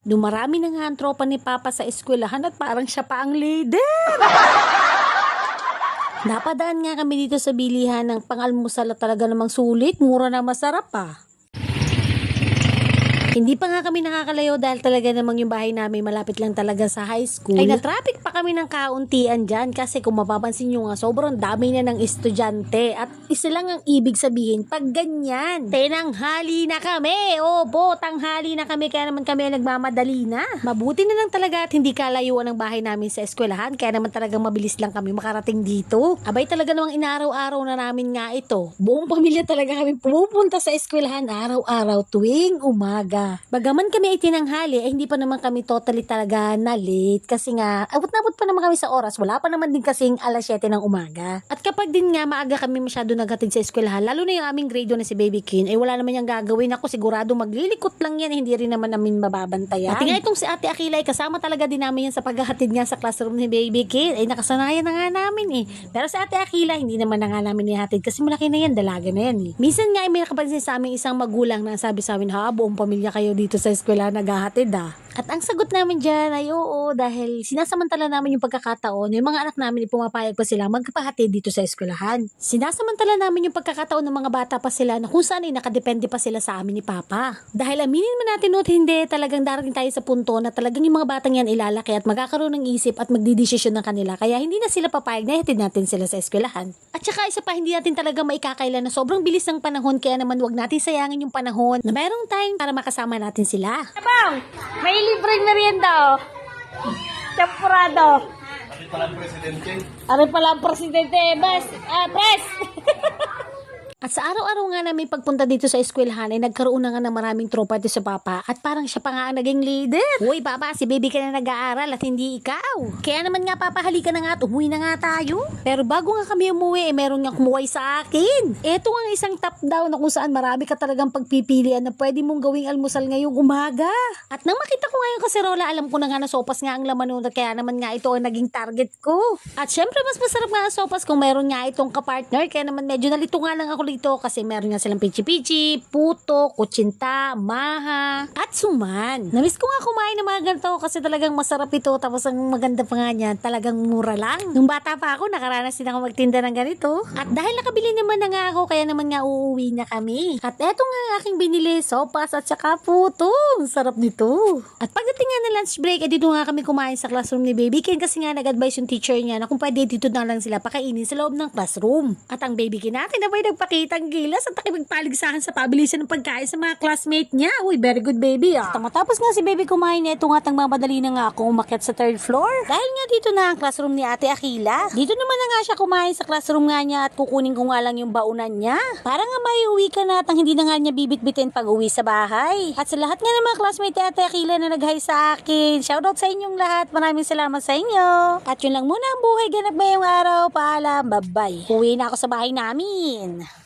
Dumarami na nga ang tropa ni Papa sa eskwelahan at parang siya pa ang leader. Napadaan nga kami dito sa bilihan ng pang-almusal at talaga namang sulit, mura na masarap pa. Hindi pa nga kami nakakalayo dahil talaga namang yung bahay namin malapit lang talaga sa high school. Ay na-traffic pa kami ng kauntian dyan kasi kung mapapansin nyo nga sobrang dami na ng estudyante at isa lang ang ibig sabihin pag ganyan. Tinanghali na kami! Opo, tanghali na kami kaya naman kami nagmamadali na. Mabuti na lang talaga at hindi kalayuan ang bahay namin sa eskwelahan kaya naman talagang mabilis lang kami makarating dito. Abay talaga namang inaaraw-araw na namin nga ito. Buong pamilya talaga kami pumupunta sa eskwelahan araw-araw tuwing umaga. Bagaman kami ay tinanghali, hindi pa naman kami totally talaga na late kasi nga, abot na abot pa naman kami sa oras, wala pa naman din kasing alas 7 ng umaga. At kapag din nga maaga kami masyado nagatid sa eskwelahan, lalo na yung aming grade 1 na si Baby Kin, ay wala naman yung gagawin. Ako sigurado maglilikot lang yan, hindi rin naman namin mababantayan. At nga itong si Ate Akila ay kasama talaga din namin yan sa paghahatid nga sa classroom ni Baby Kin, ay nakasanayan na nga namin eh. Pero sa Ate Akila, hindi naman na nga namin ihatid kasi malaki na yan, dalaga na yan eh. Minsan nga ay may nakapansin sa aming isang magulang na sabi sa amin, ha, buong pamilya kayo dito sa eskwela naghahatid ah. At ang sagot namin dyan ay oo, dahil sinasamantala namin yung pagkakataon, yung mga anak namin pumapayag pa sila magpahatid dito sa eskwelahan. Sinasamantala namin yung pagkakataon ng mga bata pa sila na kung saan ay nakadepende pa sila sa amin ni Papa. Dahil aminin man natin o hindi, talagang darating tayo sa punto na talagang yung mga batang yan ilalaki at magkakaroon ng isip at magdidesisyon ng kanila. Kaya hindi na sila papayag na ihatid natin sila sa eskwelahan. At saka isa pa, hindi natin talaga maikakailan na sobrang bilis ng panahon kaya naman wag natin sayangin yung panahon na merong time para makasama natin sila. Abang, may libreng merienda oh. Champurado. Ari pala ang presidente. Bas, pres. At sa araw-araw nga namin pagpunta dito sa eskwelahan ay nagkaroon na nga ng maraming tropa dito sa Papa at parang siya pa nga ang naging leader. Uy Papa, si Baby ka na nag-aaral at hindi ikaw. Kaya naman nga Papa, halika na nga at umuwi na nga tayo. Pero bago nga kami umuwi, meron nga kumuway sa akin. Ito nga isang top down na kung saan marami ka talagang pagpipilian na pwede mong gawing almusal ngayong umaga. At nang makita ko nga yung kaserola, alam ko na nga na sopas nga ang laman nun at kaya naman nga ito ang naging target ko. At syempre mas masarap nga ang sopas kung meron nga itong kapartner kaya naman medyo nalito nga lang ako dito kasi meron nga silang pichi-pichi, puto, kutsinta, maha, at suman. Namiss ko nga kumain ng mga ganito kasi talagang masarap ito tapos ang maganda pa nga niyan, talagang mura lang. Nung bata pa ako, nakaranas din ako magtinda ng ganito. At dahil nakabili naman na nga ako, kaya naman nga uuwi na kami. At eto nga ang aking binili, sopas at saka puto. Sarap nito. At pagdating nga ng lunch break, dito nga kami kumain sa classroom ni Baby Ken kasi nga nag-advise yung teacher niya na kung pwede dito na lang sila pakainin sa loob ng classroom. At ang Baby Ken natin na may nagpakitang gilas at nakipagpaligsahan sa pabilisan ng pagkain sa mga classmate niya. Uy, very good baby ah. At matapos nga si Baby kumain, ito nga tang mamadali na nga ako umakyat sa third floor. Dahil nga dito na ang classroom ni Ate Akila. Dito naman na nga siya kumain sa classroom nga niya at kukunin ko nga lang yung baunan niya. Para nga may uwi ka na at hindi na nga niya bibit-bitin pag uwi sa bahay. At sa lahat nga ng mga classmate ni Ate Akila na nag-hi sa akin, shoutout sa inyong lahat. Maraming salamat sa inyo. At yun lang muna ang buhay ganap ngayong araw. Paalam, bye-bye. Uwi na ako sa bahay namin.